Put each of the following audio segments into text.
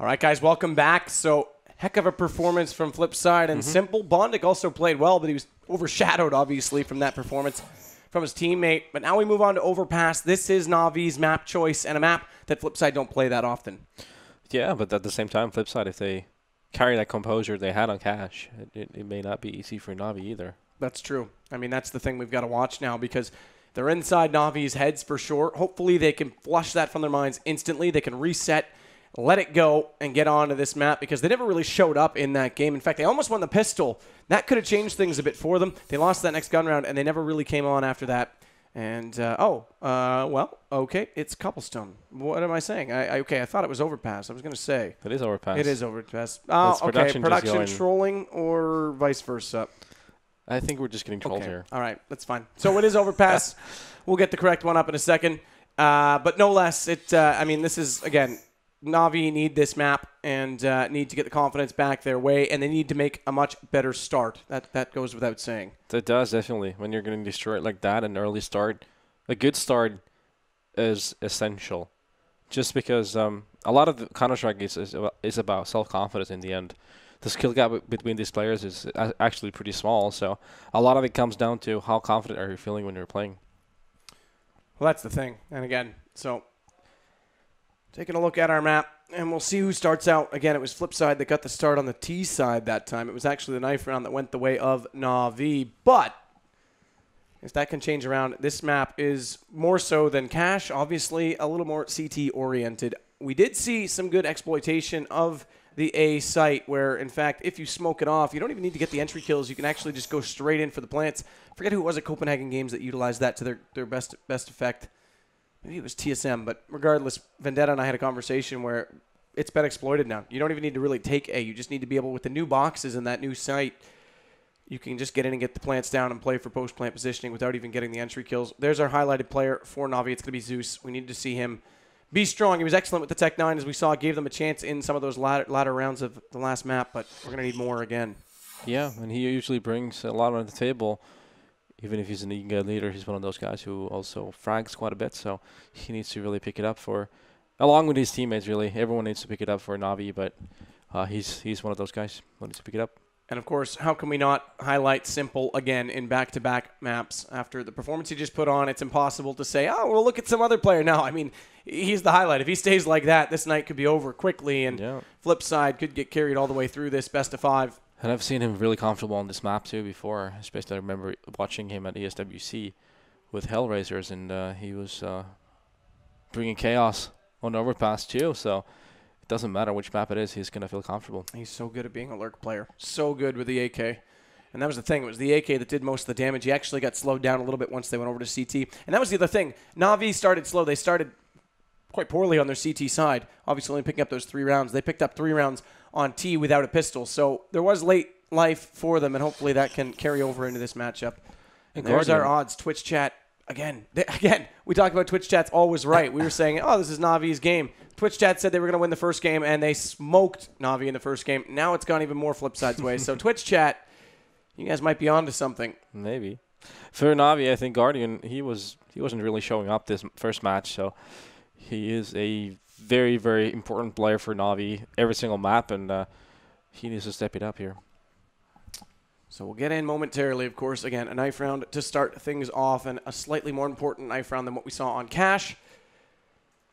All right, guys, welcome back. So, heck of a performance from Flipside and Simple. Bondic also played well, but he was overshadowed, obviously, from that performance from his teammate. But now we move on to Overpass. This is NaVi's map choice and a map that Flipside don't play that often. Yeah, but at the same time, Flipside, if they carry that composure they had on Cash, it may not be easy for NaVi either. That's true. I mean, that's the thing we've got to watch now because they're inside NaVi's heads for sure. Hopefully they can flush that from their minds instantly. They can reset, let it go, and get on to this map because they never really showed up in that game. In fact, they almost won the pistol. That could have changed things a bit for them. They lost that next gun round, and they never really came on after that. And, well, okay, it's Cobblestone. What am I saying? Okay, I thought it was Overpass. I was going to say. It is Overpass. It is Overpass. Oh, okay, production trolling or vice versa? I think we're just getting trolled here. All right, that's fine. So it is Overpass. We'll get the correct one up in a second. But no less, I mean, this is, again, NaVi need this map and need to get the confidence back their way, and they need to make a much better start. That goes without saying. That does, definitely. When you're getting destroyed like that, an early start, a good start is essential. Just because a lot of the Counter-Strike is about self-confidence in the end. The skill gap between these players is actually pretty small, so a lot of it comes down to how confident are you feeling when you're playing. Well, that's the thing. And again, so taking a look at our map, and we'll see who starts out. Again, it was Flipside that got the start on the T side that time. It was actually the knife round that went the way of NaVi. But if that can change around, this map is more so than Cash, obviously a little more CT-oriented. We did see some good exploitation of the A site where, in fact, if you smoke it off, you don't even need to get the entry kills. You can actually just go straight in for the plants. Forget who it was at Copenhagen Games that utilized that to their best effect. Maybe it was TSM, but regardless, Vendetta and I had a conversation where it's been exploited now. You don't even need to really take A. You just need to be able, with the new boxes and that new site, you can just get in and get the plants down and play for post-plant positioning without even getting the entry kills. There's our highlighted player for NaVi. It's going to be Zeus. We need to see him be strong. He was excellent with the Tech 9, as we saw. Gave them a chance in some of those latter rounds of the last map, but we're going to need more again. Yeah, and he usually brings a lot on the table. Even if he's an EGA leader, he's one of those guys who also frags quite a bit, so he needs to really pick it up along with his teammates, really. Everyone needs to pick it up for NaVi, but he's one of those guys who needs to pick it up. And, of course, how can we not highlight Simple again in back-to-back maps? After the performance he just put on, it's impossible to say, oh, well, look at some other player. No, I mean, he's the highlight. If he stays like that, this night could be over quickly, and Flipside could get carried all the way through this best-of-5. And I've seen him really comfortable on this map, too, before. Especially I remember watching him at ESWC with Hellraisers, and he was bringing chaos on Overpass, too, so it doesn't matter which map it is, he's going to feel comfortable. He's so good at being a lurk player. So good with the AK. And that was the thing. It was the AK that did most of the damage. He actually got slowed down a little bit once they went over to CT. And that was the other thing. NaVi started slow. They started quite poorly on their CT side, obviously only picking up those 3 rounds. They picked up 3 rounds on T without a pistol. So there was late life for them, and hopefully that can carry over into this matchup. And there's our odds. Twitch chat. Again, we talked about Twitch chat's always right. We were saying, oh, this is NaVi's game. Twitch chat said they were going to win the first game, and they smoked NaVi in the first game. Now it's gone even more Flipside's way. So Twitch chat, you guys might be on to something. Maybe. For NaVi, I think Guardian, he wasn't really showing up this first match, so he is a very, very important player for NaVi every single map, and he needs to step it up here. So we'll get in momentarily, of course. Again, a knife round to start things off, and a slightly more important knife round than what we saw on Cash,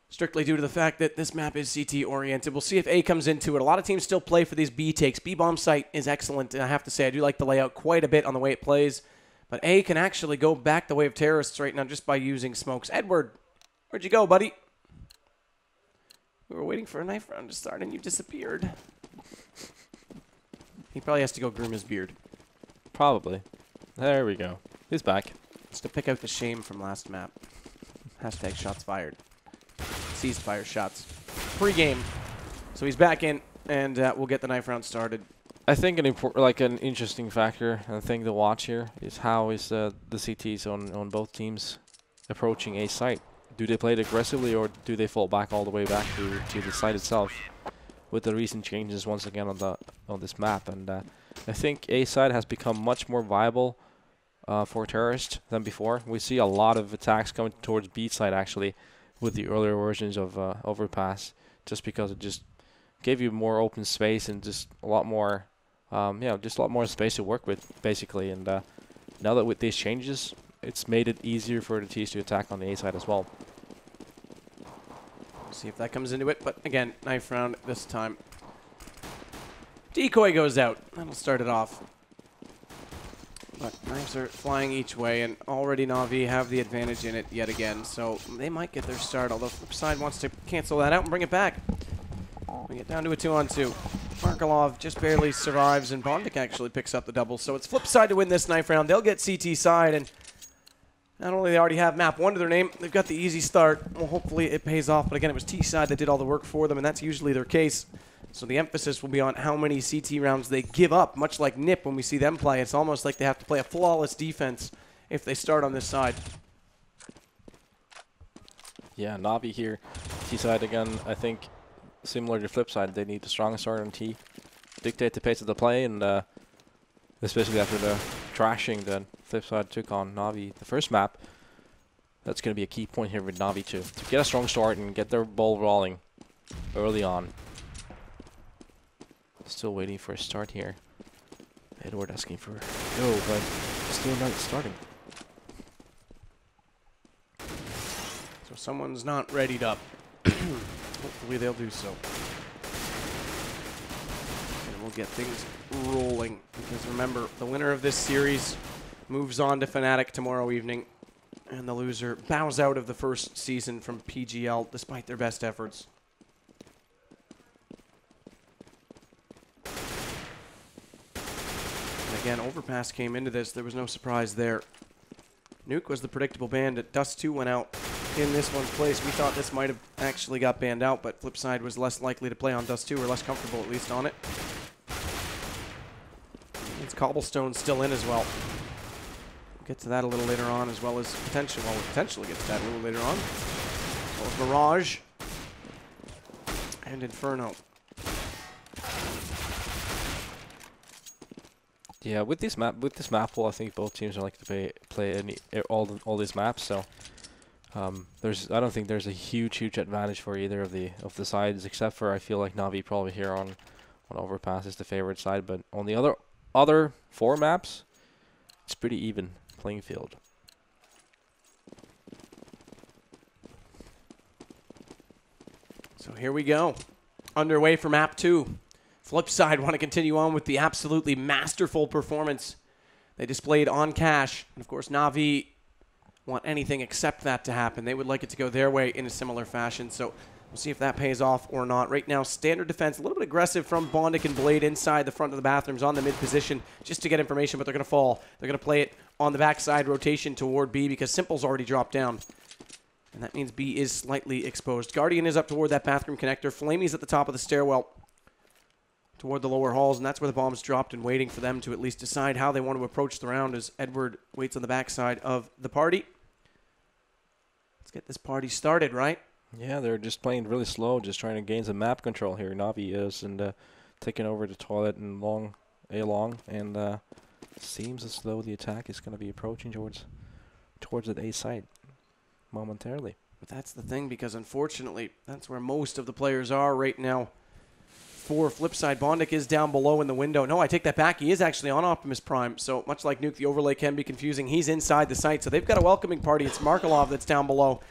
strictly due to the fact that this map is CT-oriented. We'll see if A comes into it. A lot of teams still play for these B takes. B-bomb site is excellent, and I have to say I do like the layout quite a bit on the way it plays. But A can actually go back the way of terrorists right now just by using smokes. Edward, where'd you go, buddy? We were waiting for a knife round to start, and you disappeared. He probably has to go groom his beard. Probably. There we go. He's back. Just to pick out the shame from last map. Hashtag shots fired. Ceased fire shots. Pre-game. So he's back in, and we'll get the knife round started. I think an interesting factor and thing to watch here is how is the CTs on both teams approaching A site. Do they play it aggressively, or do they fall back all the way back to the site itself? With the recent changes once again on this map, and I think A side has become much more viable for terrorists than before. We see a lot of attacks coming towards B side actually with the earlier versions of Overpass, just because it just gave you more open space and just a lot more, just a lot more space to work with, basically. And now that with these changes, it's made it easier for the T's to attack on the A side as well. See if that comes into it, but again, knife round this time. Decoy goes out. That'll start it off. But knives are flying each way, and already NaVi have the advantage in it yet again, so they might get their start, although Flipside wants to cancel that out and bring it back. We get down to a 2-on-2. Markelov just barely survives, and Bondic actually picks up the double, so it's Flipside to win this knife round. They'll get CT side, and not only they already have map 1 to their name, they've got the easy start. Well, hopefully it pays off, but again, it was T side that did all the work for them, and that's usually their case. So the emphasis will be on how many CT rounds they give up, much like NIP when we see them play. It's almost like they have to play a flawless defense if they start on this side. Yeah, NaVi here, T side again, I think similar to Flipside, they need the strongest start on T. Dictate the pace of the play, and especially after the trashing that Flipside took on NaVi the first map. That's going to be a key point here with NaVi too, to get a strong start and get their ball rolling early on. Still waiting for a start here. Edward asking for go, but still not starting. So someone's not readied up. Hopefully they'll do so. And we'll get things rolling. Because remember, the winner of this series moves on to Fnatic tomorrow evening. And the loser bows out of the first season from PGL despite their best efforts. Again, Overpass came into this. There was no surprise there. Nuke was the predictable ban. Dust 2 went out in this one's place. We thought this might have actually got banned out, but Flipside was less likely to play on Dust 2, or less comfortable at least on it. It's Cobblestone still in as well. We'll get to that a little later on, as well as potentially get to that a little later on. As well as Mirage and Inferno. Yeah, with this map pool, I think both teams are like to play all these maps. So I don't think there's a huge advantage for either of the sides, except for I feel like NaVi probably here on Overpass is the favorite side. But on the other 4 maps, it's pretty even playing field. So here we go, underway for map 2. Flipside want to continue on with the absolutely masterful performance they displayed on Cash. And of course, NaVi want anything except that to happen. They would like it to go their way in a similar fashion. So we'll see if that pays off or not. Right now, standard defense, a little bit aggressive from Bondic and Blade inside the front of the bathrooms on the mid position just to get information, but they're going to fall. They're going to play it on the backside rotation toward B because Simple's already dropped down. And that means B is slightly exposed. Guardian is up toward that bathroom connector. Flamey's at the top of the stairwell toward the lower halls, and that's where the bomb's dropped and waiting for them to at least decide how they want to approach the round as Edward waits on the backside of the party. Let's get this party started, right? Yeah, they're just playing really slow, just trying to gain some map control here. NaVi is and taking over the toilet and A-long, and seems as though the attack is going to be approaching towards the A site momentarily. But that's the thing, because unfortunately, that's where most of the players are right now. For Flipside, Bondic is down below in the window. No, I take that back. He is actually on Optimus Prime. So much like Nuke, the overlay can be confusing. He's inside the site. So they've got a welcoming party. It's Markelov that's down below.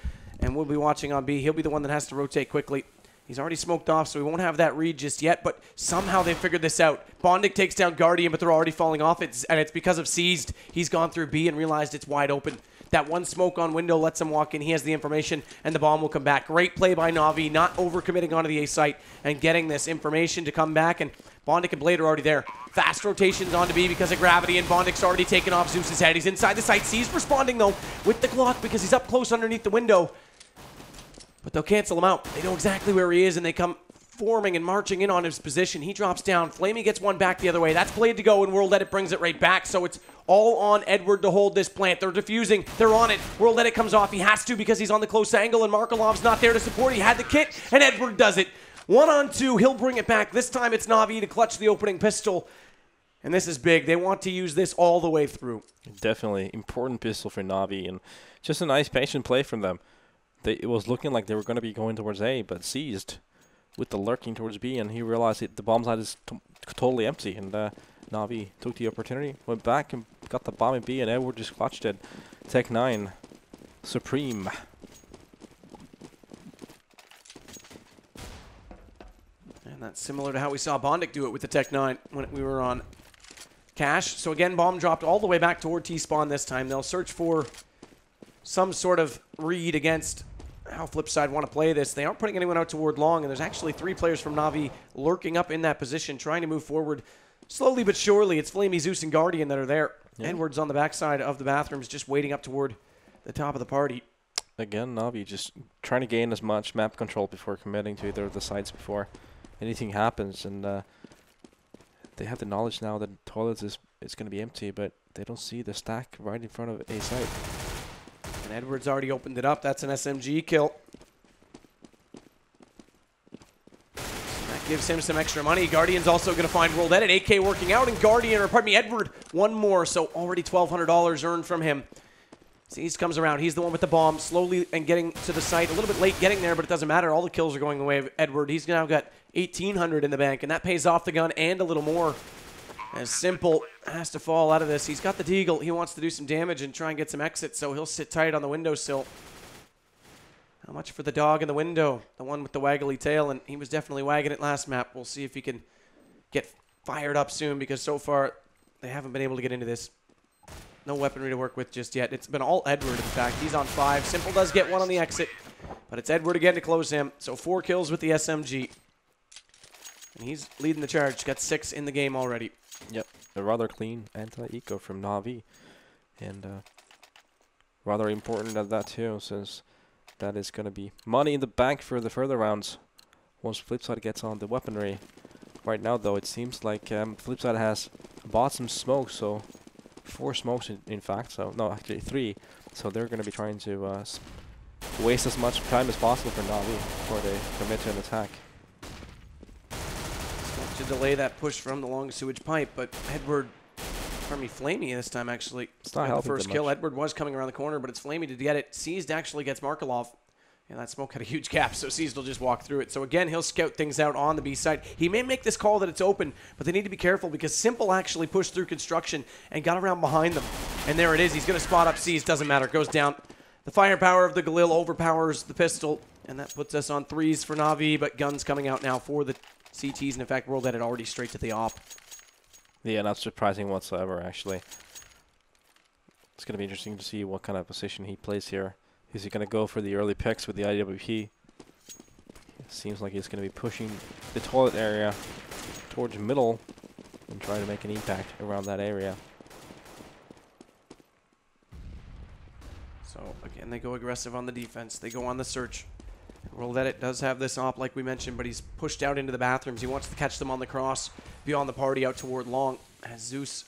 And we'll be watching on B. He'll be the one that has to rotate quickly. He's already smoked off, so we won't have that read just yet. But somehow they figured this out. Bondic takes down Guardian, but they're already falling off. And it's because of Seized. He's gone through B and realized it's wide open. That one smoke on window lets him walk in. He has the information, and the bomb will come back. Great play by NaVi, not overcommitting onto the A site and getting this information to come back. And Bondic and Blade are already there. Fast rotations onto B because of gravity, and Bondic's already taken off Zeus's head. He's inside the site. Seized responding, though, with the Glock because he's up close underneath the window. But they'll cancel him out. They know exactly where he is, and they come forming and marching in on his position. He drops down. Flamey gets one back the other way. That's Blade to go, and World Edit brings it right back. So it's all on Edward to hold this plant. They're defusing. They're on it. World Edit comes off. He has to because he's on the close angle, and Markelov's not there to support. He had the kit, and Edward does it. 1-on-2. He'll bring it back. This time it's NaVi to clutch the opening pistol. And this is big. They want to use this all the way through. Definitely. Important pistol for NaVi, and just a nice patient play from them. It was looking like they were going to be going towards A, but Seized with the lurking towards B, and he realized the bomb side is totally empty, and NaVi took the opportunity, went back and got the bomb in B, and Edward just clutched it. Tech 9, Supreme. And that's similar to how we saw Bondic do it with the Tech 9 when we were on Cash. So again, bomb dropped all the way back toward T-spawn this time. They'll search for some sort of read against how Flipside want to play this. They aren't putting anyone out toward long, and there's actually 3 players from NaVi lurking up in that position, trying to move forward slowly but surely. It's Flamey, Zeus, and Guardian that are there. Yeah. Edwards on the backside of the bathrooms, just waiting up toward the top of the party. Again, NaVi just trying to gain as much map control before committing to either of the sides before anything happens, and they have the knowledge now that toilets is going to be empty, but they don't see the stack right in front of A site. And Edwards already opened it up. That's an SMG kill. That gives him some extra money. Guardian's also going to find World Edit. AK working out, and Guardian, or pardon me, Edward, one more, so already $1,200 earned from him. Seas comes around. He's the one with the bomb, slowly and getting to the site. A little bit late getting there, but it doesn't matter. All the kills are going the way of Edward. He's now got 1,800 in the bank, and that pays off the gun and a little more. As Simple has to fall out of this. He's got the Deagle. He wants to do some damage and try and get some exit, so he'll sit tight on the windowsill. How much for the dog in the window? The one with the waggly tail, and he was definitely wagging it last map. We'll see if he can get fired up soon, because so far they haven't been able to get into this. No weaponry to work with just yet. It's been all Edward, in fact. He's on 5. Simple does get one on the exit, but it's Edward again to close him. So 4 kills with the SMG. And he's leading the charge. Got 6 in the game already. Yep, a rather clean anti-eco from NaVi. And rather important at that too, since that is going to be money in the bank for the further rounds once Flipside gets on the weaponry. Right now, though, it seems like Flipside has bought some smoke, so 4 smokes in fact, so no, actually 3. So they're going to be trying to waste as much time as possible for NaVi before they commit to an attack. To delay that push from the long sewage pipe, but Edward, pardon me, Flamey this time actually. It's not helping the first kill. Edward was coming around the corner, but it's Flamey to get it. Seized actually gets Markelov. And that smoke had a huge gap, so Seized will just walk through it. So again, he'll scout things out on the B side. He may make this call that it's open, but they need to be careful because Simple actually pushed through construction and got around behind them. And there it is. He's going to spot up Seized. Doesn't matter. Goes down. The firepower of the Galil overpowers the pistol, and that puts us on 3s for NaVi, but guns coming out now for the CTs, and in fact, World Edit already straight to the op. Yeah, not surprising whatsoever, actually. It's going to be interesting to see what kind of position he plays here. Is he going to go for the early picks with the IWP? It seems like he's going to be pushing the toilet area towards middle and try to make an impact around that area. So, again, they go aggressive on the defense. They go on the search. World Edit does have this op, like we mentioned, but he's pushed out into the bathrooms. He wants to catch them on the cross beyond the party out toward long. As Zeus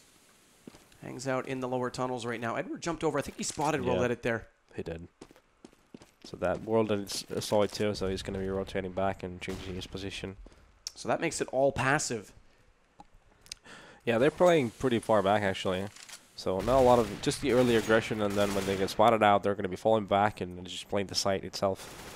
hangs out in the lower tunnels right now. Edward jumped over. I think he spotted World Edit there. He did. So that World Edit saw it too, so he's going to be rotating back and changing his position. So that makes it all passive. Yeah, they're playing pretty far back, actually. So not a lot of just the early aggression, and then when they get spotted out, they're going to be falling back and just playing the site itself,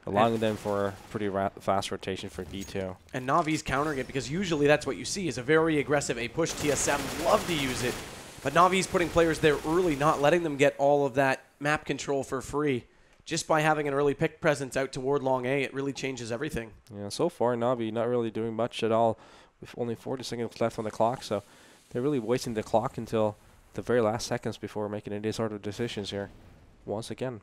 allowing them for a pretty fast rotation for B2. And NaVi's countering it because usually that's what you see is a very aggressive A-push. TSM love to use it, but NaVi's putting players there early, not letting them get all of that map control for free. Just by having an early pick presence out toward long A, it really changes everything. Yeah, so far NaVi not really doing much at all with only 40 seconds left on the clock, so they're really wasting the clock until the very last seconds before making any sort of decisions here once again.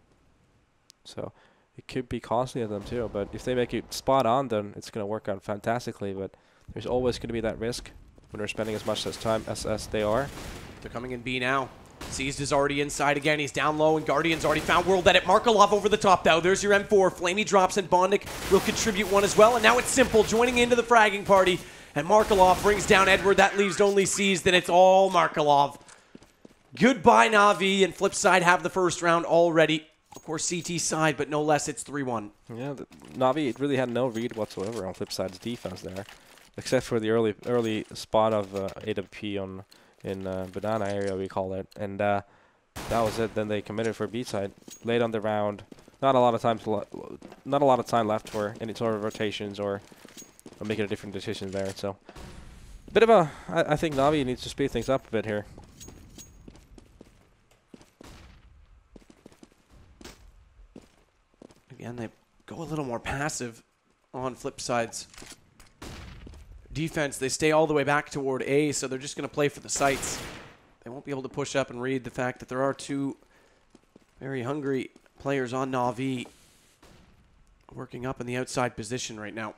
So it could be costly of them too, but if they make it spot on, then it's going to work out fantastically, but there's always going to be that risk when they're spending as much time as they are. They're coming in B now. Seized is already inside again. He's down low, and Guardian's already found World Edit. Markelov over the top now. There's your M4. Flamey drops, and Bondic will contribute one as well. And now it's Simple joining into the fragging party. And Markelov brings down Edward. That leaves only Seized, and it's all Markelov. Goodbye, NaVi, and Flipside have the first round already. Of course, CT side, but no less, it's 3-1. Yeah, NaVi really had no read whatsoever on Flipside's defense there, except for the early spot of AWP in banana area, we call it, and that was it. Then they committed for B side late on the round, not a lot of time left for any sort of rotations or making a different decision there. So, bit of a, I think NaVi needs to speed things up a bit here. Again, they go a little more passive on Flipside's defense. They stay all the way back toward A, so they're just going to play for the sites. They won't be able to push up and read the fact that there are two very hungry players on NaVi working up in the outside position right now.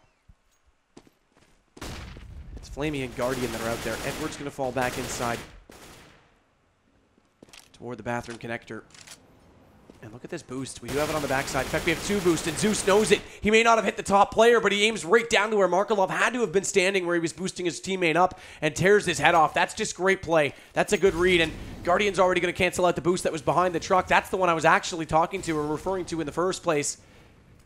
It's Flamey and Guardian that are out there. Edward's going to fall back inside toward the bathroom connector. And look at this boost. We do have it on the backside. In fact, we have two boosts, and Zeus knows it. He may not have hit the top player, but he aims right down to where Markelov had to have been standing, where he was boosting his teammate up, and tears his head off. That's just great play. That's a good read, and Guardian's already going to cancel out the boost that was behind the truck. That's the one I was actually talking to or referring to in the first place.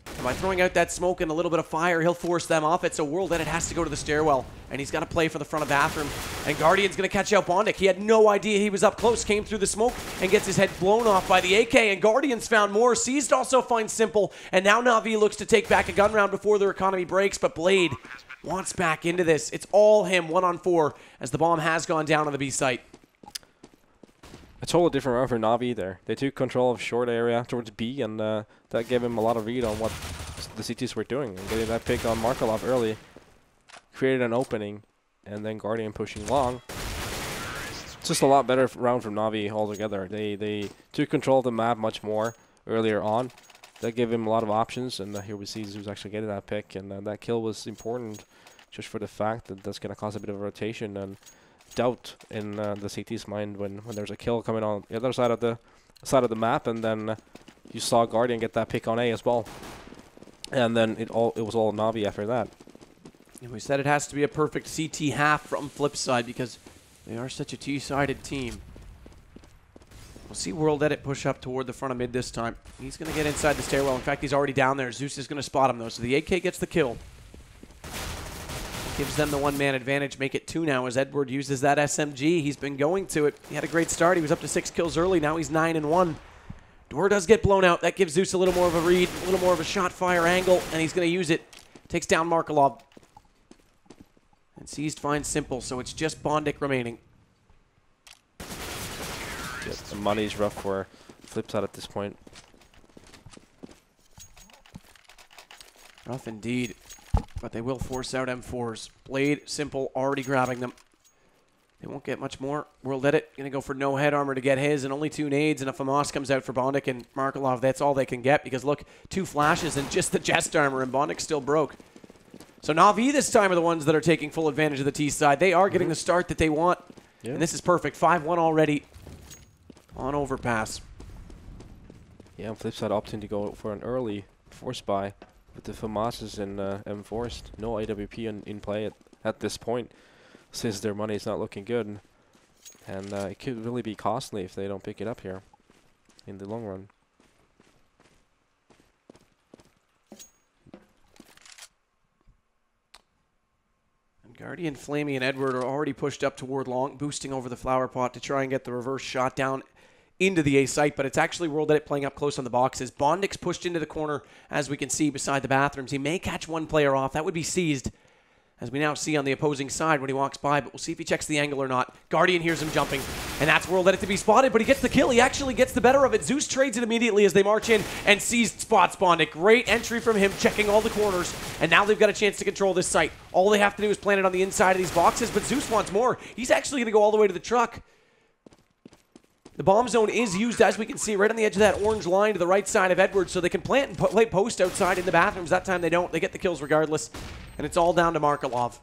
And by throwing out that smoke and a little bit of fire, he'll force them off. It's a world that it has to go to the stairwell, and he's got to play for the front of bathroom. And Guardian's going to catch out Bondic. He had no idea he was up close, came through the smoke, and gets his head blown off by the AK. And Guardian's found more. Seized also finds Simple, and now NaVi looks to take back a gun round before their economy breaks, but Blade wants back into this. It's all him, 1-on-4, as the bomb has gone down on the B site. A totally different round for NaVi there. They took control of short area towards B, and that gave him a lot of read on what the CTs were doing. And getting that pick on Markelov early created an opening, and then Guardian pushing long. It's just a lot better round from NaVi altogether. They took control of the map much more earlier on. That gave him a lot of options, and here we see Zeus actually getting that pick, and that kill was important just for the fact that that's going to cause a bit of a rotation and doubt in the CT's mind when there's a kill coming on the other side of the map, and then you saw Guardian get that pick on A as well, and then it was all NaVi after that. And we said it has to be a perfect CT half from Flipside because they are such a T-sided team. We'll see World Edit push up toward the front of mid this time. He's going to get inside the stairwell. In fact, he's already down there. Zeus is going to spot him though, so the AK gets the kill. Gives them the one-man advantage, make it 2 now as Edward uses that SMG. He's been going to it. He had a great start. He was up to 6 kills early. Now he's 9-1. Door does get blown out. That gives Zeus a little more of a read, a little more of a shot fire angle, and he's going to use it. Takes down Markelov. And Seized finds Simple, so it's just Bondic remaining. Yeah, the money's rough for Flipside at this point. Rough indeed. But they will force out M4s. Blade, Simple, already grabbing them. They won't get much more. World Edit going to go for no head armor to get his, and only 2 nades, and a FAMAS comes out for Bondic and Markelov. That's all they can get, because look, 2 flashes and just the chest armor, and Bondic's still broke. So NaVi this time are the ones that are taking full advantage of the T side. They are getting the start that they want, and this is perfect. 5-1 already on Overpass. Yeah, and Flipside opting to go for an early force buy. With the FAMASs and enforced, no AWP in play at this point, since their money is not looking good, and it could really be costly if they don't pick it up here in the long run. And Guardian, Flamey, and Edward are already pushed up toward long, boosting over the flower pot to try and get the reverse shot down into the A site, but it's actually World Edit playing up close on the boxes. Bondic's pushed into the corner, as we can see beside the bathrooms. He may catch one player off. That would be Seized, as we now see on the opposing side when he walks by, but we'll see if he checks the angle or not. Guardian hears him jumping, and that's World Edit to be spotted, but he gets the kill. He actually gets the better of it. Zeus trades it immediately as they march in, and Seized spots Bondic. Great entry from him, checking all the corners, and now they've got a chance to control this site. All they have to do is plant it on the inside of these boxes, but Zeus wants more. He's actually going to go all the way to the truck. The bomb zone is used, as we can see, right on the edge of that orange line to the right side of Edwards, so they can plant and play post outside in the bathrooms. That time they don't. They get the kills regardless, and it's all down to Markelov.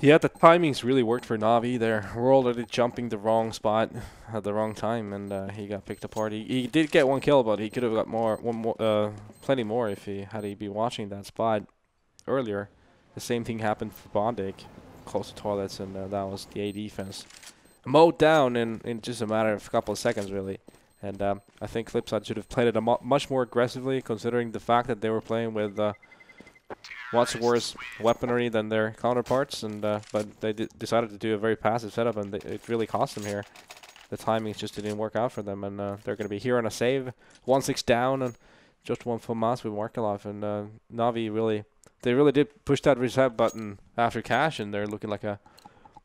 Yeah, the timing's really worked for NaVi there. We're already jumping the wrong spot at the wrong time, and he got picked apart. He did get 1 kill, but he could have got plenty more if he been watching that spot earlier. The same thing happened for Bondic, close to toilets, and that was the A defense. Mowed down in just a matter of a couple of seconds, really. And I think Flipside should have played it much more aggressively, considering the fact that they were playing with much worse weaponry than their counterparts. And but they decided to do a very passive setup, and it really cost them here. The timing just didn't work out for them, and they're going to be here on a save. 1-6 down, and just one for Mas with Markelov, and NaVi they really did push that reset button after Cash, and they're looking like a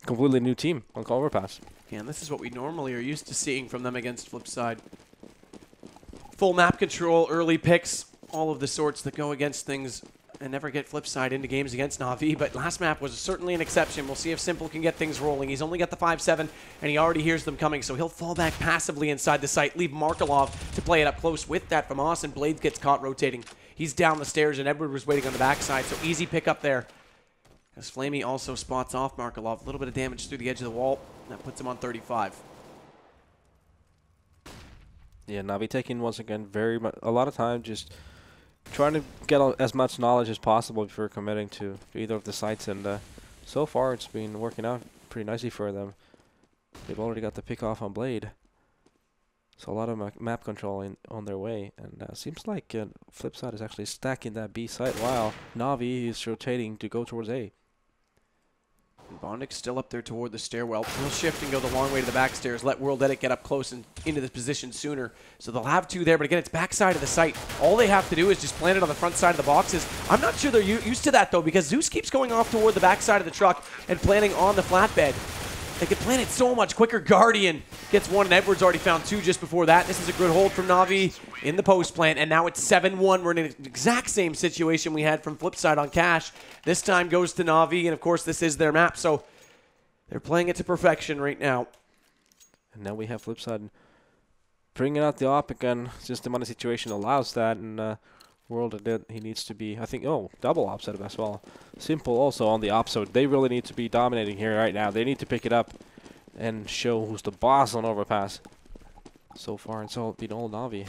completely new team on Overpass. Yeah, and this is what we normally are used to seeing from them against Flipside. Full map control, early picks, all of the sorts that go against things and never get Flipside into games against NaVi, but last map was certainly an exception. We'll see if Simple can get things rolling. He's only got the 5-7, and he already hears them coming, so he'll fall back passively inside the site, leave Markelov to play it up close with that from Us, and Blades gets caught rotating. He's down the stairs, and Edward was waiting on the backside, so easy pick up there. As Flamey also spots off Markelov. A little bit of damage through the edge of the wall. That puts him on 35. Yeah, NaVi taking once again a lot of time just trying to get as much knowledge as possible before committing to either of the sites, and so far it's been working out pretty nicely for them. They've already got the pick off on Blade, so a lot of map control on their way, and seems like Flipside is actually stacking that B site while NaVi is rotating to go towards A. Bondik's still up there toward the stairwell. He'll shift and go the long way to the back stairs. Let World Edit get up close and into this position sooner. So they'll have two there, but again, it's backside of the site. All they have to do is just plant it on the front side of the boxes. I'm not sure they're used to that, though, because Zeus keeps going off toward the backside of the truck and planting on the flatbed. They can plant it so much quicker. Guardian gets one, and Edwards already found two just before that. This is a good hold from NaVi in the post plant, and now it's 7-1. We're in an exact same situation we had from Flipside on Cash. This time goes to NaVi, and of course this is their map, so they're playing it to perfection right now. And now we have Flipside bringing out the op again. Just the money situation allows that, and World Edit, he needs to be, I think, double op setup as well. Simple also on the op, so they really need to be dominating here right now. They need to pick it up and show who's the boss on Overpass. So far, it's all been all NaVi.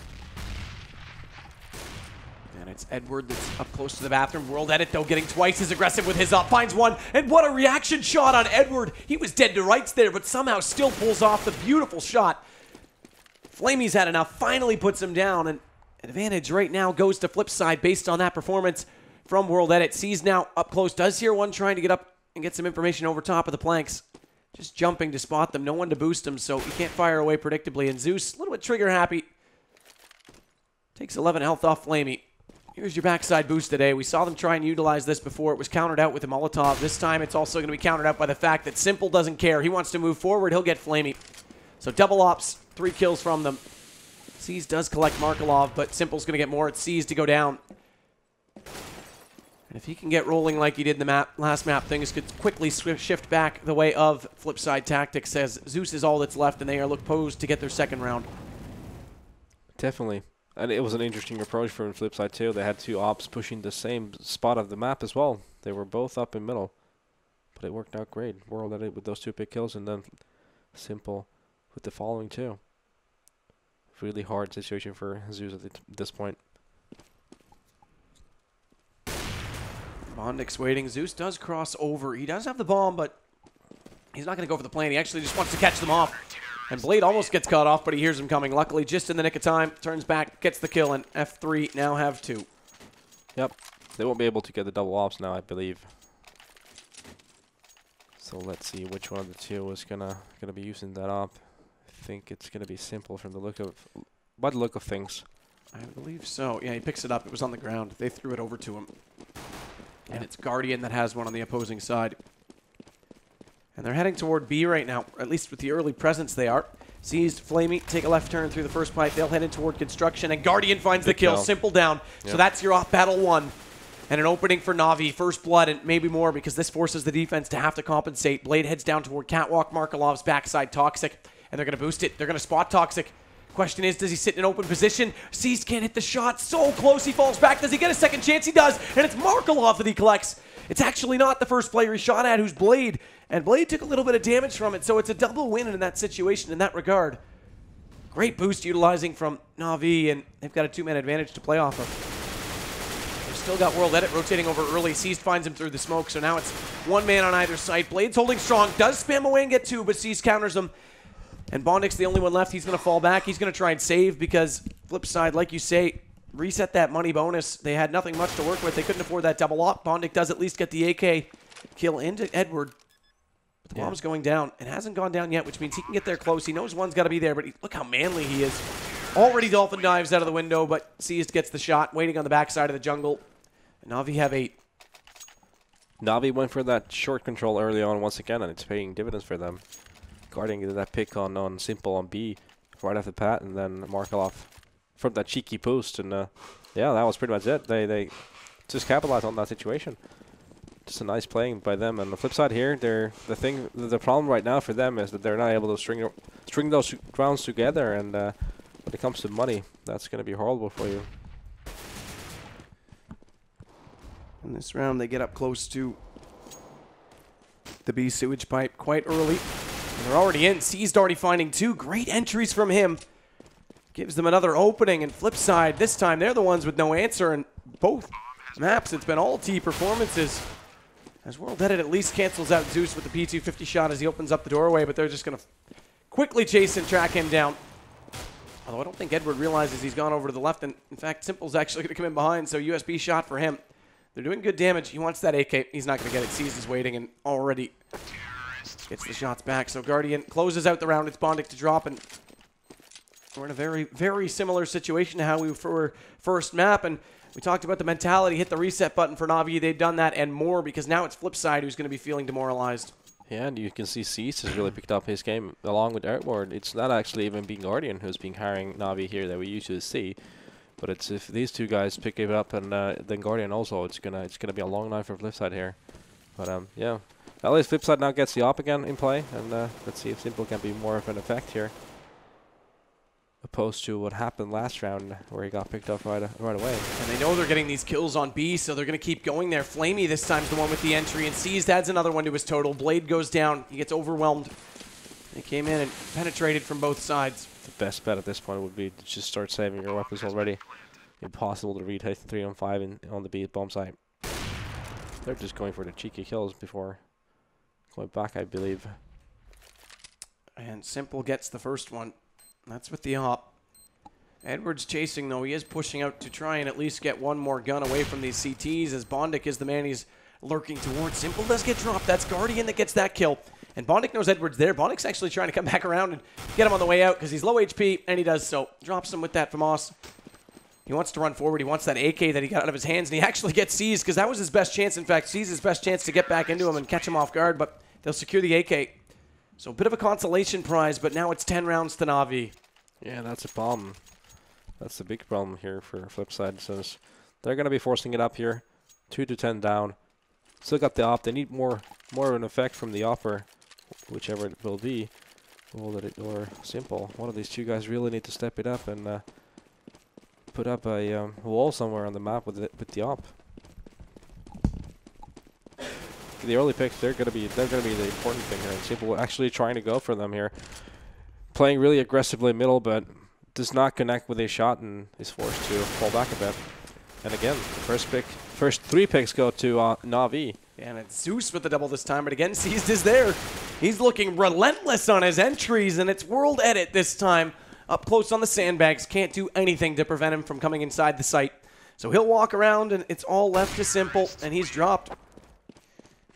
And it's Edward that's up close to the bathroom. World Edit, though, getting twice as aggressive with his up. Finds one, and what a reaction shot on Edward. He was dead to rights there, but somehow still pulls off the beautiful shot. Flamey's had enough, finally puts him down, and advantage right now goes to Flipside based on that performance from World Edit. Sees now up close, does hear one trying to get up and get some information over top of the planks. Just jumping to spot them, no one to boost them, so he can't fire away predictably. And Zeus, a little bit trigger happy, takes 11 health off Flamey. Here's your backside boost today. We saw them try and utilize this before. It was countered out with a Molotov. This time it's also going to be countered out by the fact that Simple doesn't care. He wants to move forward. He'll get Flamey. So double ops, 3 kills from them. Seas does collect Markelov, but Simple's going to get more. It's Seas to go down. And if he can get rolling like he did in the last map, things could quickly shift back the way of Flipside Tactics, as Zeus is all that's left, and they are look posed to get their second round. Definitely. And it was an interesting approach from Flipside too. They had two ops pushing the same spot of the map as well. They were both up in middle, but it worked out great. World Edit with those 2 big kills, and then Simple with the following too. Really hard situation for Zeus at this point. Bondik's waiting. Zeus does cross over. He does have the bomb, but he's not going to go for the plane. He actually just wants to catch them off. And Blade almost gets cut off, but he hears him coming. Luckily, just in the nick of time, turns back, gets the kill, and F3 now have 2. Yep. They won't be able to get the double ops now, I believe. So let's see which one of the two is gonna be using that op. I think it's gonna be Simple from the look of things. I believe so. Yeah, he picks it up. It was on the ground. They threw it over to him. Yeah. And it's Guardian that has one on the opposing side. And they're heading toward B right now, or at least with the early presence they are. Seized Flamey, take a left turn through the first pipe. They'll head in toward construction, and Guardian finds the kill. Simple down. Yep. So that's your off battle 1. And an opening for NaVi, first blood, and maybe more, because this forces the defense to have to compensate. Blade heads down toward Catwalk, Markelov's backside, Toxic, and they're going to boost it. They're going to spot Toxic. Question is, does he sit in an open position? Seized can't hit the shot. So close, he falls back. Does he get a second chance? He does, and it's Markelov that he collects. It's actually not the first player he shot at, who's Blade, and Blade took a little bit of damage from it, so it's a double win in that situation in that regard. Great boost utilizing from NaVi, and they've got a 2-man advantage to play off of. They've still got World Edit rotating over early. Seized finds him through the smoke, so now it's 1 man on either side. Blade's holding strong, does spam away and get 2, but Seized counters him. And Bondik's the only one left. He's going to fall back. He's going to try and save because Flipside, like you say, reset that money bonus. They had nothing much to work with. They couldn't afford that double op. Bondik does at least get the AK kill into Edward. But the bomb's going down. It hasn't gone down yet, which means he can get there close. He knows one's got to be there, but look how manly he is. Already Dolphin dives out of the window, but Seized gets the shot, waiting on the backside of the jungle. And NaVi have 8. NaVi went for that short control early on once again, and it's paying dividends for them. Guardian did that pick on Simple on B right after Pat, and then Markelov from that cheeky post, and yeah, that was pretty much it. They just capitalized on that situation. Just a nice playing by them. And the flip side here, the problem right now for them is that they're not able to string those rounds together, and when it comes to money, that's going to be horrible for you. In this round, they get up close to the B sewage pipe quite early. And they're already in. Seized already finding 2 great entries from him. Gives them another opening. And flip side, this time they're the ones with no answer. And both maps, it's been all T performances. As World Edit at least cancels out Zeus with the P250 shot as he opens up the doorway. But they're just going to quickly chase and track him down. Although I don't think Edward realizes he's gone over to the left. And in fact, Simple's actually going to come in behind. So USB shot for him. They're doing good damage. He wants that AK. He's not going to get it. Seized is waiting and already gets the shots back. So Guardian closes out the round. It's Bondic to drop, and we're in a very, very similar situation to how we were first map. And we talked about the mentality. Hit the reset button for NaVi. They've done that and more, because now it's Flipside who's going to be feeling demoralized. Yeah, and you can see Cease has really picked up his game along with Outward. It's not actually even being Guardian who's been carrying NaVi here that we usually see. But it's if these two guys pick it up, and then Guardian also, it's gonna be a long night for Flipside here. But yeah, at least Flipside now gets the op again in play, and let's see if Simple can be more of an effect here, opposed to what happened last round where he got picked up right away. And they know they're getting these kills on B, so they're gonna keep going there. Flamey this time's the one with the entry, and Seized adds another one to his total. Blade goes down. He gets overwhelmed. They came in and penetrated from both sides. The best bet at this point would be to just start saving your weapons already. Impossible to retake 3 on 5 on the B bomb site. They're just going for the cheeky kills before going back, I believe. And Simple gets the first one. That's with the op. Edwards chasing, though. He is pushing out to try and at least get one more gun away from these CTs, as Bondic is the man he's lurking towards. Simple does get dropped. That's Guardian that gets that kill. And Bondic knows Edwards there. Bondic's actually trying to come back around and get him on the way out because he's low HP, and he does so. Drops him with that FAMAS. He wants to run forward. He wants that AK that he got out of his hands, and he actually gets Seized because that was his best chance. In fact, Seized his best chance to get back into him and catch him off guard, but they'll secure the AK. So a bit of a consolation prize, but now it's 10 rounds to NaVi. Yeah, that's a problem. That's the big problem here for Flipside. So they're going to be forcing it up here. 2 to 10 down. Still got the op. They need more of an effect from the offer, whichever it will be. Or Simple. One of these two guys really need to step it up and put up a wall somewhere on the map with the op. The early picks, they're gonna be the important thing here. And Simple actually trying to go for them here, playing really aggressively middle, but does not connect with a shot and is forced to fall back a bit. And again, the first 3 picks go to NaVi. And it's Zeus with the double this time, but again, Seized is there. He's looking relentless on his entries, and it's World Edit this time. Up close on the sandbags, can't do anything to prevent him from coming inside the site. So he'll walk around, and it's all left to Simple, and he's dropped.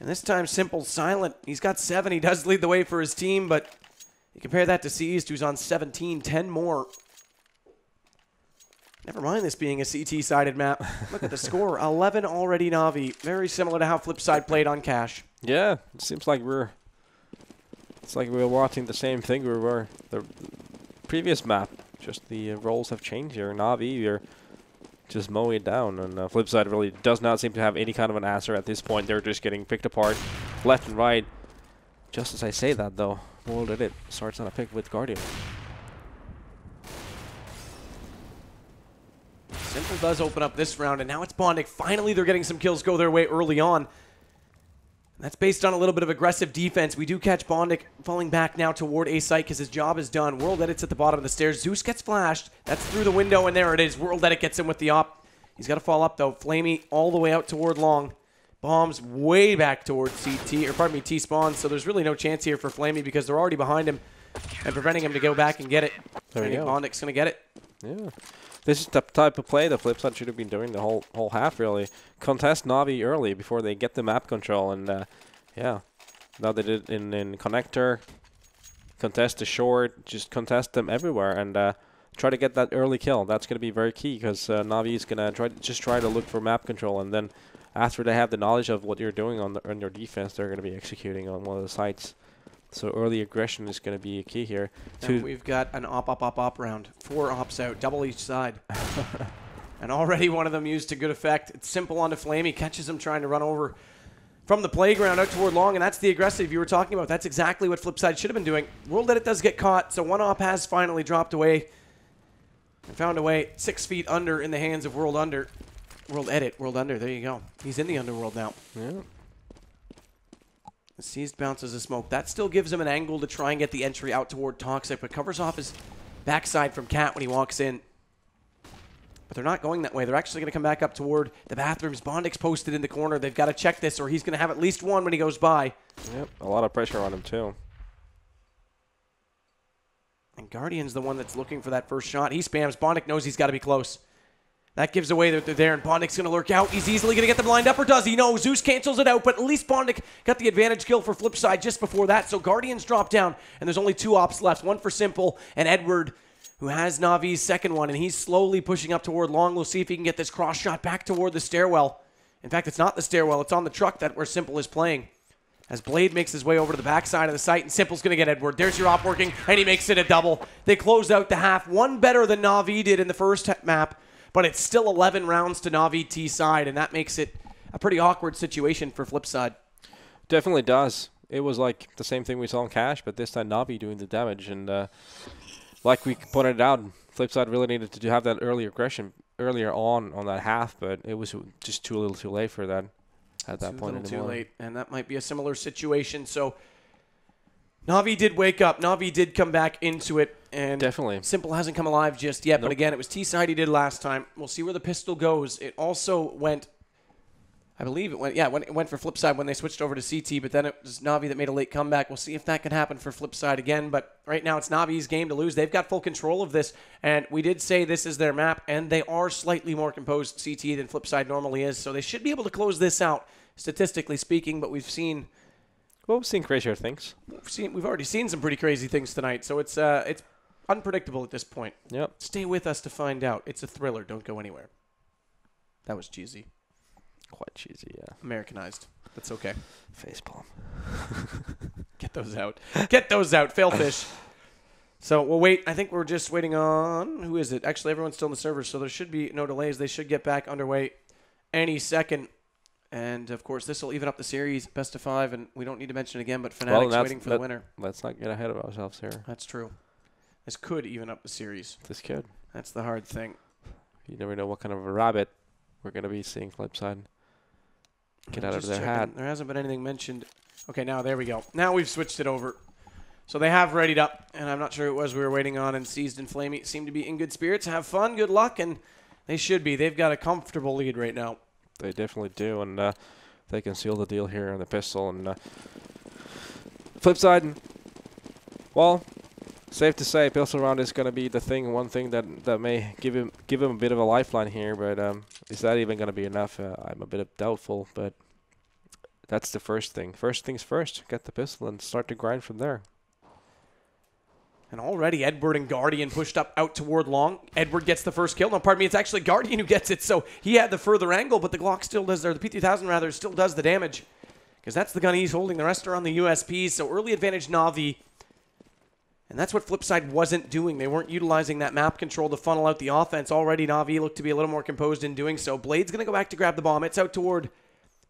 And this time, Simple's silent. He's got 7. He does lead the way for his team, but you compare that to Seized, who's on 17, 10 more. Never mind this being a CT-sided map. Look at the score, 11 already NaVi. Very similar to how Flipside played on Cash. Yeah, it seems like it's like we're watching the same thing we were the previous map. Just the roles have changed here. NaVi, you're just mowing it down, and Flipside really does not seem to have any kind of an answer at this point. They're just getting picked apart left and right. Just as I say that, though, World Edit starts on a pick with Guardian. Simple does open up this round, and now it's Bondic. Finally, they're getting some kills go their way early on. That's based on a little bit of aggressive defense. We do catch Bondic falling back now toward A site because his job is done. World Edit's at the bottom of the stairs. Zeus gets flashed. That's through the window, and there it is. World Edit gets him with the op. He's got to fall up, though. Flamey all the way out toward long. Bombs way back towards CT, or pardon me, T-spawn. So there's really no chance here for Flamey because they're already behind him and preventing him to go back and get it. There you go. Bondic's going to get it. Yeah. This is the type of play the Flipside should have been doing the whole half, really. Contest NaVi early before they get the map control, and yeah. Now they did in connector, contest the short, just contest them everywhere, and try to get that early kill. That's going to be very key because NaVi is going to try to look for map control, and then after they have the knowledge of what you're doing on your defense, they're going to be executing on one of the sites. So early aggression is going to be a key here. And we've got an op round. 4 ops out, double each side. And already one of them used to good effect. It's simple onto Flame. He catches him trying to run over from the playground out toward long, and that's the aggressive you were talking about. That's exactly what Flipside should have been doing. World Edit does get caught, so one op has finally dropped away and found a way 6 feet under in the hands of World Under. World Edit, World Under, there you go. He's in the underworld now. Yeah. The seized bounces a smoke. That still gives him an angle to try and get the entry out toward Toxic, but covers off his backside from Cat when he walks in. But they're not going that way. They're actually going to come back up toward the bathrooms. Bondik's posted in the corner. They've got to check this, or he's going to have at least one when he goes by. Yep, a lot of pressure on him, too. And Guardian's the one that's looking for that first shot. He spams. Bondik knows he's got to be close. That gives away that they're there, and Bondik's going to lurk out. He's easily going to get them lined up, or does he? No, Zeus cancels it out, but at least Bondik got the advantage kill for Flipside just before that. So Guardians drop down, and there's only 2 ops left. One for Simple, and Edward, who has NaVi's second one, and he's slowly pushing up toward long. We'll see if he can get this cross shot back toward the stairwell. In fact, it's not the stairwell. It's on the truck where Simple is playing. As Blade makes his way over to the backside of the site, and Simple's going to get Edward. There's your op working, and he makes it a double. They close out the half. One better than NaVi did in the first map, but it's still 11 rounds to NaVi T side, and that makes it a pretty awkward situation for Flipside. Definitely does. It was like the same thing we saw in Cash, but this time NaVi doing the damage. And like we pointed out, Flipside really needed to have that early aggression earlier on that half, but it was just too little too late for that at that point anymore. Too late, and that might be a similar situation. So NaVi did wake up. NaVi did come back into it, and definitely Simple hasn't come alive just yet. Nope. But again, it was T-side he did last time. We'll see where the pistol goes. It also went, I believe it went, yeah, it went for Flipside when they switched over to CT, but then it was NaVi that made a late comeback. We'll see if that can happen for Flipside again, but right now it's NaVi's game to lose. They've got full control of this, and we did say this is their map, and they are slightly more composed CT than Flipside normally is, so they should be able to close this out, statistically speaking, but we've seen... Well, we've seen crazier things. We've already seen some pretty crazy things tonight, so it's unpredictable at this point. Yep. Stay with us to find out. It's a thriller. Don't go anywhere. That was cheesy. Quite cheesy, yeah. Americanized. That's okay. Facepalm. Get those out. Get those out. Failfish. So we'll wait. I think we're just waiting on... Who is it? Actually, everyone's still in the server, so there should be no delays. They should get back underway any second. And, of course, this will even up the series, best of 5, and we don't need to mention it again, but Fnatic's waiting for the winner. Let's not get ahead of ourselves here. That's true. This could even up the series. This could. That's the hard thing. You never know what kind of a rabbit we're going to be seeing Flipside get out of their hat. There hasn't been anything mentioned. Okay, now there we go. Now we've switched it over. So they have readied up, and I'm not sure who it was we were waiting on, and Seized and Flamey seem to be in good spirits. Have fun, good luck, and they should be. They've got a comfortable lead right now. They definitely do, and they can seal the deal here on the pistol. And Flipside, well, safe to say, pistol round is going to be the one thing that may give him a bit of a lifeline here. But is that even going to be enough? I'm a bit doubtful. But that's the first thing. First things first, get the pistol and start to grind from there. And already Edward and Guardian pushed up out toward long. Edward gets the first kill. No, pardon me, it's actually Guardian who gets it. So he had the further angle, but the Glock still does, or the P2000 rather, still does the damage. Because that's the gun he's holding. The rest are on the USPs. So early advantage NaVi. And that's what Flipside wasn't doing. They weren't utilizing that map control to funnel out the offense. Already NaVi looked to be a little more composed in doing so. Blade's going to go back to grab the bomb. It's out toward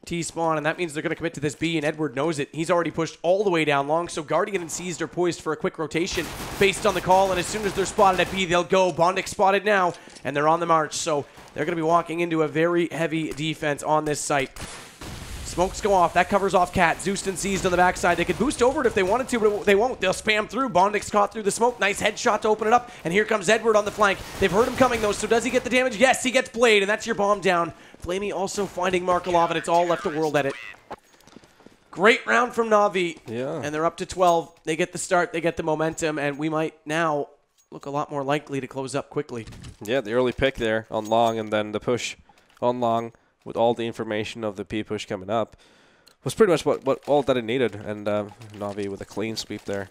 T-spawn, and that means they're going to commit to this B, and Edward knows it. He's already pushed all the way down long, so Guardian and Seized are poised for a quick rotation based on the call, and as soon as they're spotted at B, they'll go. Bondik spotted now, and they're on the march, so they're going to be walking into a very heavy defense on this site. Smokes go off. That covers off Cat. Zeus and Seized on the backside. They could boost over it if they wanted to, but they won't. They'll spam through. Bondik's caught through the smoke. Nice headshot to open it up, and here comes Edward on the flank. They've heard him coming, though, so does he get the damage? Yes, he gets Blade, and that's your bomb down. Flamey also finding Markelov, and it's all left to World Edit. Great round from NaVi, and they're up to 12. They get the start, they get the momentum, and we might now look a lot more likely to close up quickly. Yeah, the early pick there on long, and then the push on long with all the information of the P push coming up was pretty much what all that it needed, and NaVi with a clean sweep there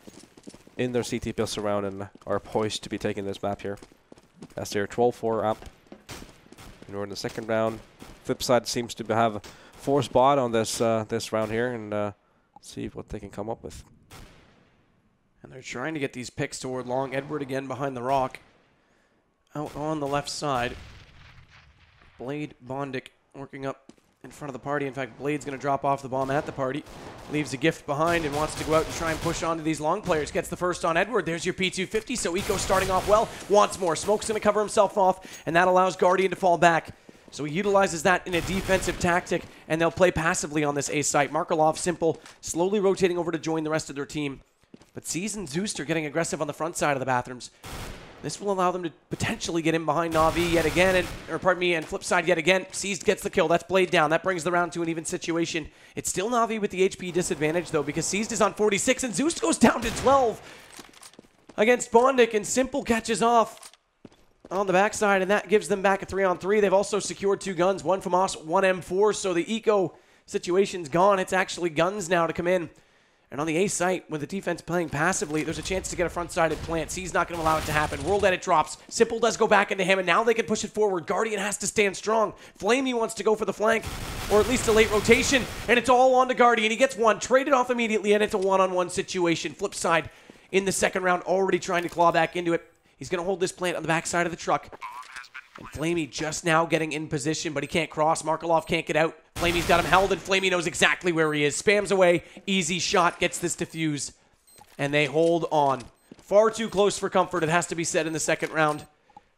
in their CT pistol round and are poised to be taking this map here. as they're 12-4 up. And we're in the second round. Flipside seems to have a 4 spot on this this round here, and see what they can come up with. And they're trying to get these picks toward long. Edward again behind the rock. Out on the left side. Blade, Bondic working up in front of the party. In fact, Blade's going to drop off the bomb at the party. Leaves a gift behind and wants to go out and try and push onto these long players. Gets the first on Edward. There's your P250. So Eco starting off well. Wants more. Smoke's going to cover himself off, and that allows Guardian to fall back. So he utilizes that in a defensive tactic, and they'll play passively on this A site. Markelov, Simple, slowly rotating over to join the rest of their team. But Seas and Zeus are getting aggressive on the front side of the bathrooms. This will allow them to potentially get in behind NaVi yet again, and Flipside yet again. Seas gets the kill. That's Blade down. That brings the round to an even situation. It's still NaVi with the HP disadvantage, though, because Seas is on 46, and Zeus goes down to 12 against Bondic, and Simple catches off on the backside, and that gives them back a 3-on-3. They've also secured 2 guns, one from us, one M4, so the Eco situation's gone. It's actually guns now to come in. And on the A site, with the defense playing passively, there's a chance to get a front-sided plant. C's not going to allow it to happen. World Edit drops. Simple does go back into him, and now they can push it forward. Guardian has to stand strong. Flamey wants to go for the flank, or at least a late rotation, and it's all on to Guardian. He gets one, traded off immediately, and it's a one-on-one situation. Flipside in the second round, already trying to claw back into it. He's going to hold this plant on the backside of the truck. And Flamey just now getting in position, but he can't cross. Markelov can't get out. Flamey's got him held, and Flamey knows exactly where he is. Spams away. Easy shot. Gets this defuse. And they hold on. Far too close for comfort, it has to be said, in the second round.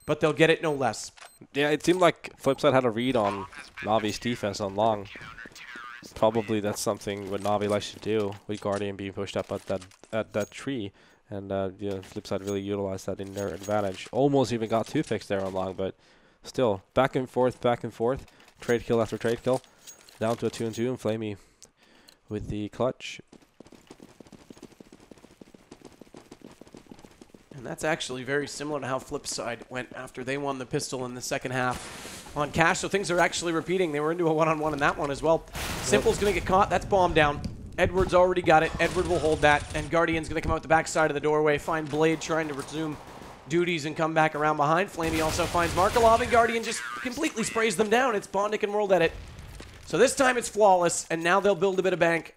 But they'll get it no less. Yeah, it seemed like Flipside had a read on NaVi's defense on long. Probably that's something what NaVi likes to do, with Guardian being pushed up at that tree. And yeah, Flipside really utilized that in their advantage. Almost even got 2 picks there on long, but still, back and forth. Trade kill after trade kill. Down to a 2-on-2, and Flamey with the clutch. And that's actually very similar to how Flipside went after they won the pistol in the second half on Cash. So things are actually repeating. They were into a one-on-one in that one as well. Simple's going to get caught. That's bomb down. Edward's already got it. Edward will hold that, and Guardian's going to come out the backside of the doorway, find Blade trying to resume duties and come back around behind. Flamey also finds Markelov, and Guardian just completely sprays them down. It's Bondic and World Edit. So this time it's flawless, and now they'll build a bit of bank.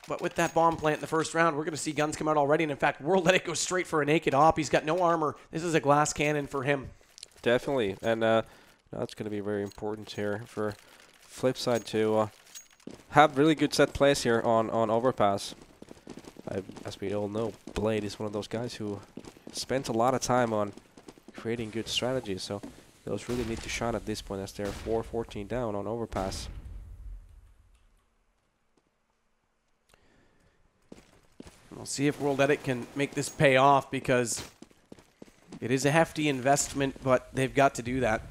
But with that bomb plant in the first round, we're going to see guns come out already, and in fact, World Edit goes straight for a naked op. He's got no armor. This is a glass cannon for him. Definitely, and that's going to be very important here for Flipside to have really good set plays here on Overpass. As we all know, Blade is one of those guys who spent a lot of time on creating good strategies, so those really need to shine at this point as they're 4-14 down on Overpass. We'll see if World Edit can make this pay off, because it is a hefty investment, but they've got to do that.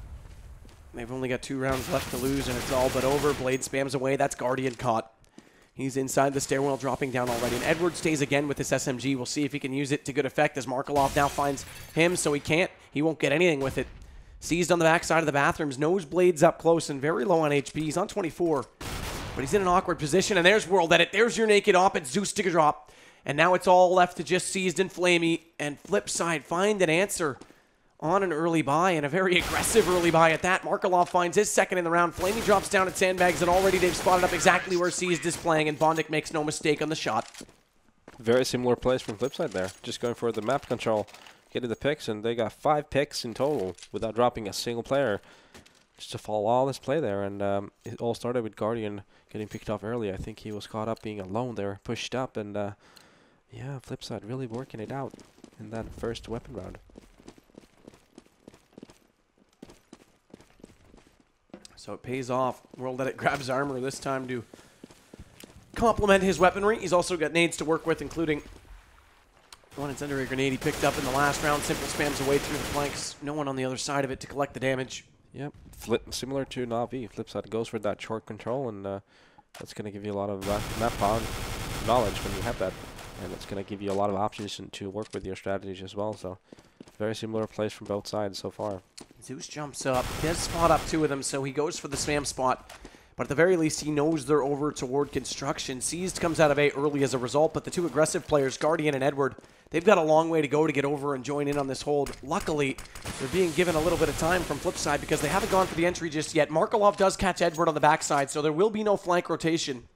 They've only got 2 rounds left to lose, and it's all but over. Blade spams away. That's Guardian caught. He's inside the stairwell, dropping down already. And Edward stays again with this SMG. We'll see if he can use it to good effect, as Markelov now finds him, so he can't. He won't get anything with it. Seized on the backside of the bathrooms. Noseblade's up close and very low on HP. He's on 24, but he's in an awkward position. And there's World Edit. There's your naked op. It's Zeus to drop. And now it's all left to just Seized and Flamey. And Flipside find an answer on an early buy, and a very aggressive early buy at that. Markelov finds his second in the round. Flamey drops down at sandbags, and already they've spotted up exactly where Seized is playing, and Bondic makes no mistake on the shot. Very similar plays from Flipside there. Just going for the map control, getting the picks, and they got 5 picks in total without dropping a single player. Just a flawless play there, and it all started with Guardian getting picked off early. I think he was caught up being alone there, pushed up, and yeah, Flipside really working it out in that first weapon round. So it pays off. World Edit grabs armor this time to complement his weaponry. He's also got nades to work with, including one incendiary grenade he picked up in the last round. Simple spams away through the flanks. No one on the other side of it to collect the damage. Yep, similar to NaVi. Flipside goes for that short control, and that's going to give you a lot of map knowledge when you have that. And it's going to give you a lot of options to work with your strategies as well. So very similar plays from both sides so far. Zeus jumps up, does spot up 2 of them, so he goes for the spam spot. but at the very least, he knows they're over toward construction. Seized comes out of A early as a result, but the two aggressive players, Guardian and Edward, they've got a long way to go to get over and join in on this hold. Luckily, they're being given a little bit of time from Flipside because they haven't gone for the entry just yet. Markelov does catch Edward on the backside, so there will be no flank rotation.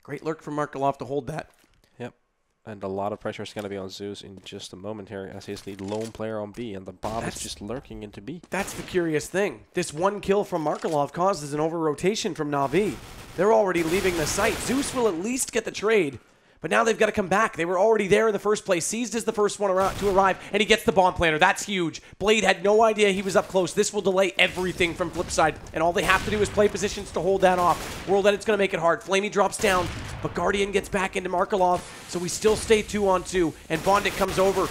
Great lurk from Markelov to hold that. Yep. And a lot of pressure is going to be on Zeus in just a moment here as he's the lone player on B, and the bomb is just lurking into B. That's the curious thing. This one kill from Markelov causes an over-rotation from NaVi. They're already leaving the site. Zeus will at least get the trade. But now they've got to come back. They were already there in the first place. Seized is the first one to arrive, and he gets the bomb planter. That's huge. Blade had no idea he was up close. This will delay everything from Flipside, and all they have to do is play positions to hold that off. World Edit's going to make it hard. Flamey drops down, but Guardian gets back into Markelov, so we still stay 2-on-2, and Bondic comes over.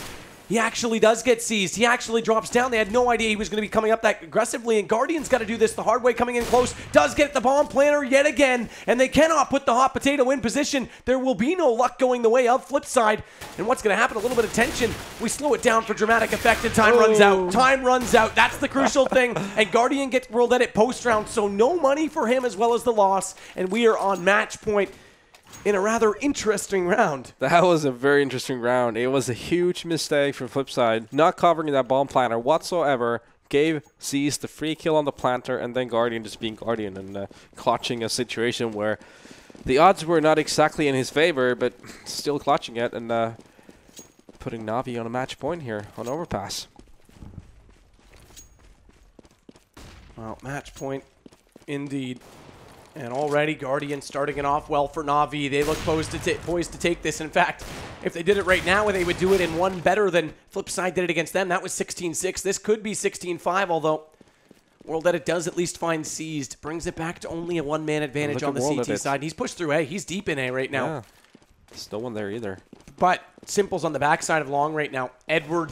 He actually does get seized. He actually drops down. They had no idea he was going to be coming up that aggressively, and Guardian's got to do this the hard way, coming in close. Does get the bomb planter yet again, and they cannot put the hot potato in position. There will be no luck going the way of Flipside. And what's going to happen? A little bit of tension. We slow it down for dramatic effect, and time runs out. Time runs out. That's the crucial thing. And Guardian gets World Edit post-round, so no money for him as well as the loss, and we are on match point in a rather interesting round. That was a very interesting round. It was a huge mistake from Flipside, not covering that bomb planter whatsoever. Gave Z's the free kill on the planter, and then Guardian just being Guardian and clutching a situation where the odds were not exactly in his favor, but still clutching it and putting NaVi on a match point here on Overpass. Well, match point indeed. And already Guardian starting it off well for NaVi. They look poised to take this. In fact, if they did it right now, they would do it in one better than Flipside did it against them. That was 16-6. This could be 16-5, although World Edit does at least find Seized. Brings it back to only a one-man advantage on the CT side. He's pushed through A. He's deep in A right now. Yeah. There's no one there either. But Simple's on the backside of Long right now. Edward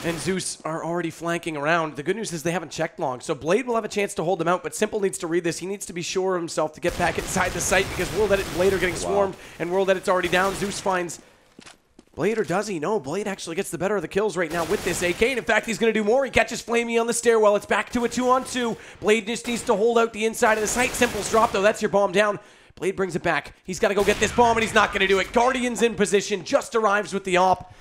and Zeus are already flanking around. The good news is they haven't checked Long, so Blade will have a chance to hold them out, but Simple needs to read this. He needs to be sure of himself to get back inside the site because World Edit and Blade are getting swarmed, and World Edit's already down. Zeus finds Blade, or does he? No, Blade actually gets the better of the kills right now with this AK, and in fact, he's going to do more. He catches Flamey on the stairwell. It's back to a 2-on-2. Blade just needs to hold out the inside of the site. Simple's drop, though. That's your bomb down. Blade brings it back. He's got to go get this bomb, and he's not going to do it. Guardian's in position, just arrives with the op.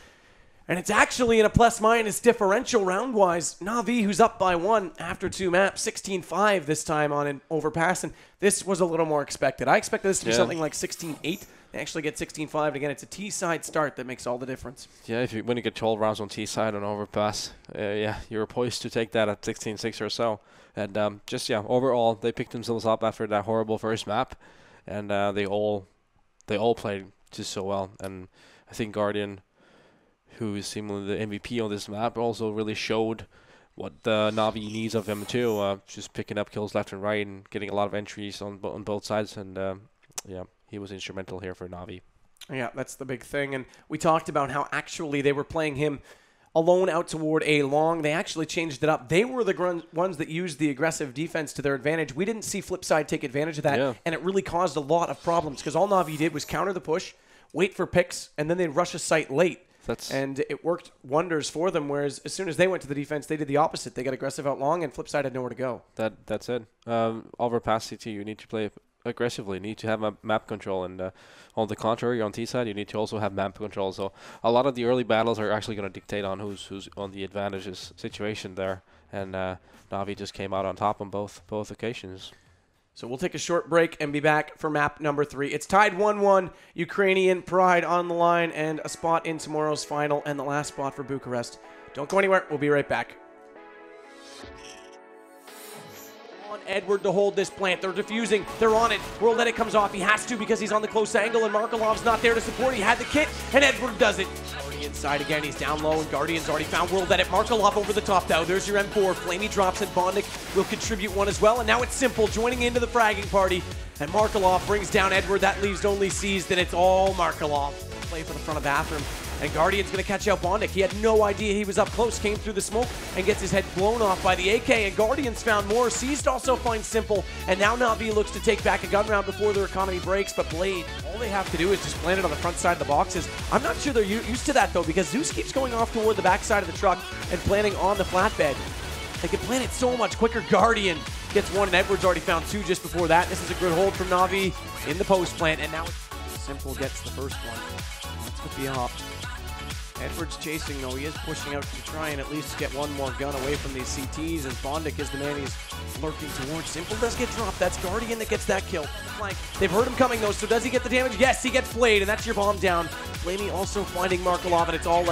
And it's actually in a plus-minus differential round-wise. NaVi, who's up by 1 after 2 maps, 16-5 this time on an Overpass, and this was a little more expected. I expected this to be something like 16-8. They actually get 16-5, and again, it's a T-side start that makes all the difference. Yeah, when you get 12 rounds on T-side on Overpass, yeah, you're poised to take that at 16-6 or so. And overall, they picked themselves up after that horrible first map, and they all played just so well. And I think Guardian, who is seemingly the MVP on this map, also really showed what NaVi needs of him too. Just picking up kills left and right and getting a lot of entries on both sides. And yeah, he was instrumental here for NaVi. Yeah, that's the big thing. And we talked about how actually they were playing him alone out toward A long. They actually changed it up. They were the ones that used the aggressive defense to their advantage. We didn't see Flipside take advantage of that, and it really caused a lot of problems because all NaVi did was counter the push, wait for picks, and then they'd rush a site late. And it worked wonders for them, whereas as soon as they went to the defense, they did the opposite. They got aggressive out long, and Flipside had nowhere to go. That's it. Overpass CT, you need to play aggressively. You need to have map control, and on the contrary, on T side, you need to also have map control. So a lot of the early battles are actually going to dictate on who's on the advantages situation there, and NaVi just came out on top on both occasions. So we'll take a short break and be back for map number 3. It's tied 1-1. Ukrainian Pride on the line and a spot in tomorrow's final and the last spot for Bucharest. Don't go anywhere. We'll be right back. On Edward to hold this plant. They're defusing. They're on it. World Edit comes off. He has to because he's on the close angle and Markelov's not there to support. He had the kit and Edward does it. Already inside again. He's down low and Guardian's already found World Edit. Markelov over the top now. There's your M4. Flamey drops and Bondic will contribute one as well. And now it's Simple joining into the fragging party. And Markelov brings down Edward. That leaves only Seized, and it's all Markelov. Play for the front of bathroom. And Guardian's going to catch out Bondic. He had no idea he was up close, came through the smoke, and gets his head blown off by the AK. And Guardian's found more. Seized also finds Simple. And now NaVi looks to take back a gun round before their economy breaks. But Blade, all they have to do is just plant it on the front side of the boxes. I'm not sure they're used to that, though, because Zeus keeps going off toward the back side of the truck and planting on the flatbed. They can plant it so much quicker. Guardian, gets one, and Edwards already found two just before that. This is a good hold from NaVi in the post plant, and now Simple gets the first one. That's with the op. Edwards chasing, though. He is pushing out to try and at least get one more gun away from these CTs, as Bondic is the man he's lurking towards. Simple does get dropped. That's Guardian that gets that kill. Like, they've heard him coming, though, so does he get the damage? Yes, he gets Blade, and that's your bomb down. Blamey also finding Markelov, and it's all